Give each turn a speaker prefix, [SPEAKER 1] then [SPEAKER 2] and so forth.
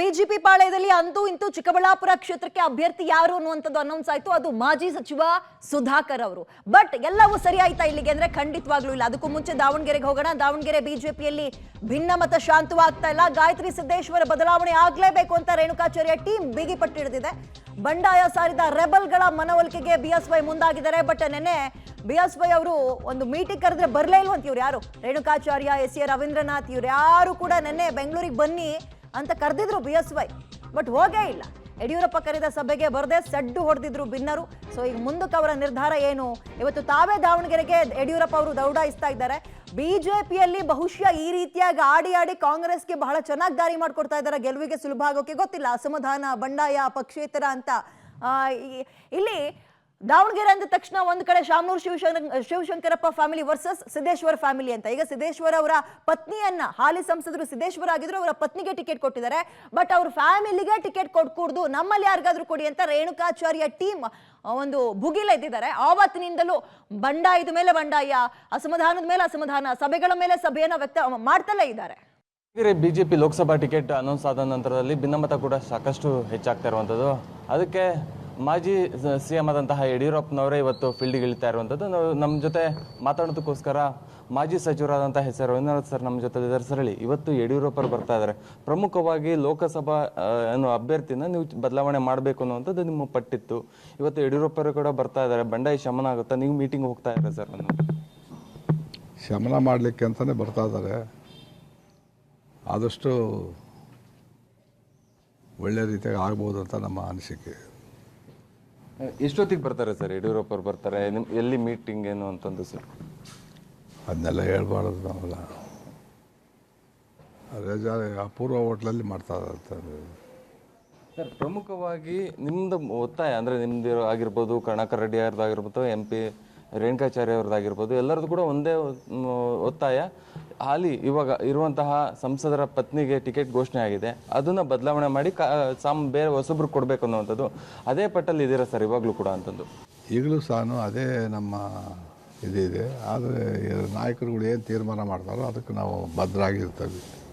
[SPEAKER 1] BJP ಪಾಳೆಯದಲ್ಲಿ ಅಂತೂ ಇಂತೂ ಚಿಕ್ಕಬಳ್ಳಾಪುರ ಕ್ಷೇತ್ರಕ್ಕೆ ಅಭ್ಯರ್ಥಿ ಯಾರು ಅನ್ನುವಂಥದ್ದು ಅನೌನ್ಸ್ ಆಯ್ತು. ಅದು ಮಾಜಿ ಸಚಿವ ಸುಧಾಕರ್ ಅವರು. ಬಟ್ ಎಲ್ಲವೂ ಸರಿ ಆಯ್ತಾ ಇಲ್ಲಿಗೆ ಅಂದ್ರೆ ಖಂಡಿತವಾಗ್ಲೂ ಇಲ್ಲ. ಅದಕ್ಕೂ ಮುಂಚೆ ದಾವಣಗೆರೆಗೆ ಹೋಗೋಣ. ದಾವಣಗೆರೆ ಬಿಜೆಪಿಯಲ್ಲಿ ಭಿನ್ನಮತ ಶಾಂತವಾಗ್ತಾ ಇಲ್ಲ. ಗಾಯತ್ರಿ ಸಿದ್ದೇಶ್ವರ ಬದಲಾವಣೆ ಆಗ್ಲೇಬೇಕು ಅಂತ ರೇಣುಕಾಚಾರ್ಯ ಟೀಮ್ ಬಿಗಿ ಪಟ್ಟಿಡಿದಿದೆ. ಬಂಡಾಯ ಸಾರಿದ ರೆಬಲ್ಗಳ ಮನವೊಲಿಕೆಗೆ ಬಿಎಸ್ವೈ ಮುಂದಾಗಿದ್ದಾರೆ. ಬಟ್ ನೆನ್ನೆ ಬಿಎಸ್ವೈ ಅವರು ಒಂದು ಮೀಟಿಂಗ್ ಕರೆದ್ರೆ ಬರಲೇ ಇಲ್ವಂತ ಇವ್ರು ಯಾರು, ರೇಣುಕಾಚಾರ್ಯ, ಎಸ್ ಎ ರವೀಂದ್ರನಾಥ್, ಇವ್ರು ಯಾರು ಕೂಡ ನೆನ್ನೆ ಬೆಂಗಳೂರಿಗೆ ಬನ್ನಿ ಅಂತ ಕರೆದಿದ್ರು ಬಿಎಸ್ವೈ. ಬಟ್ ಹೋಗೇ ಇಲ್ಲ. ಯಡಿಯೂರಪ್ಪ ಕರೆದ ಸಭೆಗೆ ಬರದೆ ಸಡ್ಡು ಹೊಡೆದಿದ್ರು ಭಿನ್ನರು. ಸೊ ಈಗ ಮುಂದಕ್ಕೆ ಅವರ ನಿರ್ಧಾರ ಏನು? ಇವತ್ತು ತಾವೇ ದಾವಣಗೆರೆಗೆ ಯಡಿಯೂರಪ್ಪ ಅವರು ದೌಡಾಯಿಸ್ತಾ ಇದ್ದಾರೆ. ಬಿಜೆಪಿಯಲ್ಲಿ ಬಹುಶಃ ಈ ರೀತಿಯಾಗಿ ಆಡಿ ಆಡಿ ಕಾಂಗ್ರೆಸ್ಗೆ ಬಹಳ ಚೆನ್ನಾಗಿ ದಾರಿ ಮಾಡ್ಕೊಡ್ತಾ ಇದ್ದಾರೆ. ಗೆಲುವಿಗೆ ಸುಲಭ ಆಗೋಕೆ ಗೊತ್ತಿಲ್ಲ. ಅಸಮಾಧಾನ, ಬಂಡಾಯ, ಪಕ್ಷೇತರ ಅಂತ ಇಲ್ಲಿ ದಾವಣಗೆರೆ ಅಂದ ತಕ್ಷಣ ಒಂದು ಕಡೆ Shamanur Shivashankarappa family versus Siddeshwara family ಅಂತ. ಈಗ ಸಿದ್ದೇಶ್ವರ ಅವರ ಪತ್ನಿಯನ್ನ, ಹಾಲಿ ಸಂಸದರು ಸಿದ್ದೇಶ್ವರ ಆಗಿದ್ರು, ಅವರ ಪತ್ನಿಗೆ ಟಿಕೆಟ್ ಕೊಟ್ಟಿದ್ದಾರೆ. ಬಟ್ ಅವ್ರ ಫ್ಯಾಮಿಲಿಗೆ ಟಿಕೆಟ್ ಕೊಡ್ಕೂಡ್ದು, ನಮ್ಮಲ್ಲಿ ಯಾರಿಗಾದ್ರೂ ಕೊಡಿ ಅಂತ ರೇಣುಕಾಚಾರ್ಯ ಟೀಮ್ ಒಂದು ಭುಗಿಲ ಎದ್ದಿದ್ದಾರೆ. ಆವತ್ತಿನಿಂದಲೂ ಬಂಡಾಯದ ಮೇಲೆ ಬಂಡಾಯ, ಅಸಮಾಧಾನದ ಮೇಲೆ ಅಸಮಾಧಾನ, ಸಭೆಗಳ ಮೇಲೆ ಸಭೆಯನ್ನ ವ್ಯಕ್ತ ಮಾಡ್ತಲೇ ಇದ್ದಾರೆ.
[SPEAKER 2] ಬಿಜೆಪಿ ಲೋಕಸಭಾ ಟಿಕೆಟ್ ಅನೌನ್ಸ್ ಆದ ನಂತರದಲ್ಲಿ ಭಿನ್ನಮತ ಕೂಡ ಸಾಕಷ್ಟು ಹೆಚ್ಚಾಗ್ತಾ ಇರುವಂಥದ್ದು. ಅದಕ್ಕೆ ಮಾಜಿ ಸಿಎಂ ಆದಂತಹ ಯಡಿಯೂರಪ್ಪನವರೇ ಇವತ್ತು ಫೀಲ್ಡ್ಗೆ ಇಳಿತಾ ಇರುವಂಥದ್ದು. ನಮ್ಮ ಜೊತೆ ಮಾತಾಡೋದಕ್ಕೋಸ್ಕರ ಮಾಜಿ ಸಚಿವರಾದಂತಹ ಎಸ್ ಆರ್ ರವೀಂದ್ರನಾಥ್ ಸರ್ ನಮ್ಮ ಜೊತೆ ಇದ್ದಾರೆ. ಸರ್ ಹೇಳಿ, ಇವತ್ತು ಯಡಿಯೂರಪ್ಪರು ಬರ್ತಾ ಇದ್ದಾರೆ. ಪ್ರಮುಖವಾಗಿ ಲೋಕಸಭಾ ಅಭ್ಯರ್ಥಿನ ನೀವು ಬದಲಾವಣೆ ಮಾಡಬೇಕು ಅನ್ನುವಂಥದ್ದು ನಿಮ್ಮ ಪಟ್ಟಿತ್ತು. ಇವತ್ತು ಯಡಿಯೂರಪ್ಪರು ಕೂಡ ಬರ್ತಾ ಇದ್ದಾರೆ. ಬಂಡಾಯ ಶಮನ ಆಗುತ್ತಾ? ನೀವು ಮೀಟಿಂಗ್ ಹೋಗ್ತಾ ಇದ್ದಾರೆ ಸರ್?
[SPEAKER 3] ಶಮನ ಮಾಡಲಿಕ್ಕೆ ಅಂತಲೇ ಬರ್ತಾ ಇದ್ದಾರೆ. ಆದಷ್ಟು ಒಳ್ಳೆ ರೀತಿಯಾಗಿ ಆಗ್ಬೋದು ಅಂತ ನಮ್ಮ ಅನಿಸಿಕೆ.
[SPEAKER 2] ಎಷ್ಟೊತ್ತಿಗೆ ಬರ್ತಾರೆ ಸರ್ ಯಡಿಯೂರಪ್ಪರು ಬರ್ತಾರೆ? ಎಲ್ಲಿ ಮೀಟಿಂಗ್ ಏನು ಅಂತಂದು ಸರ್?
[SPEAKER 3] ಅದನ್ನೆಲ್ಲ ಹೇಳ್ಬಾರ್ದು ನಾವೆಲ್ಲ. ಅಪೂರ್ವ ಹೋಟ್ಲಲ್ಲಿ ಮಾಡ್ತಾ ಇರ್ತಾರೆ
[SPEAKER 2] ಸರ್. ಪ್ರಮುಖವಾಗಿ ನಿಮ್ದು ಒತ್ತಾಯ ಅಂದರೆ ನಿಮ್ದು ಆಗಿರ್ಬೋದು, ಕರುಣಾಕರ್ ರೆಡ್ಡಿ ಅವ್ರದ್ದಾಗಿರ್ಬೋದು, MP ರೇಣುಕಾಚಾರ್ಯ ಅವ್ರದ್ದಾಗಿರ್ಬೋದು, ಎಲ್ಲರದ್ದು ಕೂಡ ಒಂದೇ ಒತ್ತಾಯ. ಹಾಲಿ ಇವಾಗ ಇರುವಂತಹ ಸಂಸದರ ಪತ್ನಿಗೆ ಟಿಕೆಟ್ ಘೋಷಣೆ ಆಗಿದೆ, ಅದನ್ನು ಬದಲಾವಣೆ ಮಾಡಿ ಬೇರೆ ಹೊಸಬ್ರು ಕೊಡಬೇಕು ಅನ್ನುವಂಥದ್ದು. ಅದೇ ಪಟ್ಟಲ್ಲಿ ಇದ್ದೀರಾ ಸರ್ ಇವಾಗಲೂ ಕೂಡ ಅಂತಂದು?
[SPEAKER 3] ಈಗಲೂ ಸಹ ಅದೇ ನಮ್ಮ ಇದಿದೆ. ಆದರೆ ನಾಯಕರುಗಳು ಏನು ತೀರ್ಮಾನ ಮಾಡ್ತಾರೋ ಅದಕ್ಕೆ ನಾವು ಬದ್ಧರಾಗಿರ್ತೇವೆ.